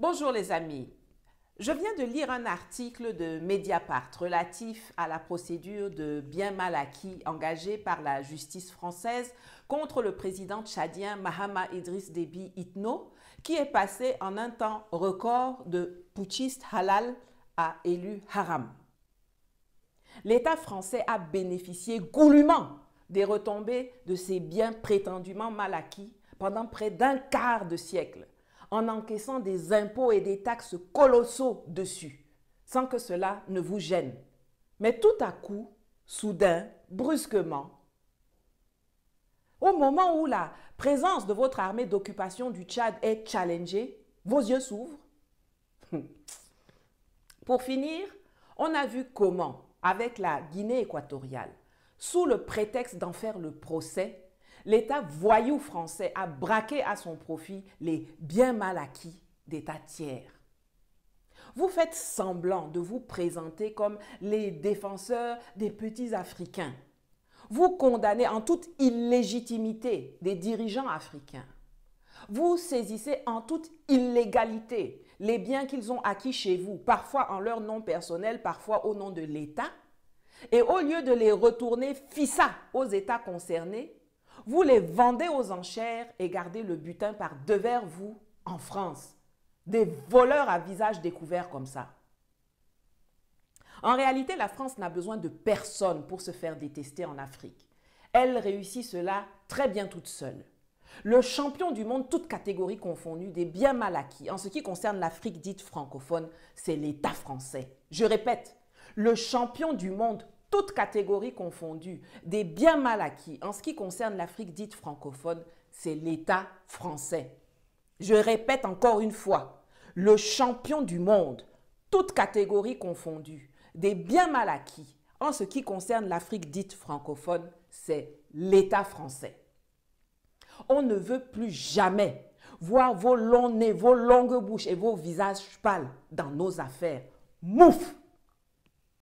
Bonjour les amis, je viens de lire un article de Mediapart relatif à la procédure de bien mal acquis engagée par la justice française contre le président tchadien Mahamat Idriss Déby Itno, qui est passé en un temps record de putschiste halal à élu haram. L'État français a bénéficié goulûment des retombées de ces biens prétendument mal acquis pendant près d'un quart de siècle, en encaissant des impôts et des taxes colossaux dessus, sans que cela ne vous gêne. Mais tout à coup, soudain, brusquement, au moment où la présence de votre armée d'occupation du Tchad est challengée, vos yeux s'ouvrent. Pour finir, on a vu comment, avec la Guinée équatoriale, sous le prétexte d'en faire le procès, l'État voyou français a braqué à son profit les biens mal acquis d'États tiers. Vous faites semblant de vous présenter comme les défenseurs des petits Africains. Vous condamnez en toute illégitimité des dirigeants africains. Vous saisissez en toute illégalité les biens qu'ils ont acquis chez vous, parfois en leur nom personnel, parfois au nom de l'État. Et au lieu de les retourner fissa aux États concernés, vous les vendez aux enchères et gardez le butin par devers vous en France. Des voleurs à visage découvert comme ça. En réalité, la France n'a besoin de personne pour se faire détester en Afrique. Elle réussit cela très bien toute seule. Le champion du monde, toutes catégories confondues, des biens mal acquis, en ce qui concerne l'Afrique dite francophone, c'est l'État français. Je répète, le champion du monde, toutes catégories confondues, des biens mal acquis, en ce qui concerne l'Afrique dite francophone, c'est l'État français. Je répète encore une fois, le champion du monde, toutes catégories confondues, des biens mal acquis, en ce qui concerne l'Afrique dite francophone, c'est l'État français. On ne veut plus jamais voir vos longs nez, vos longues bouches et vos visages pâles dans nos affaires. Mouf!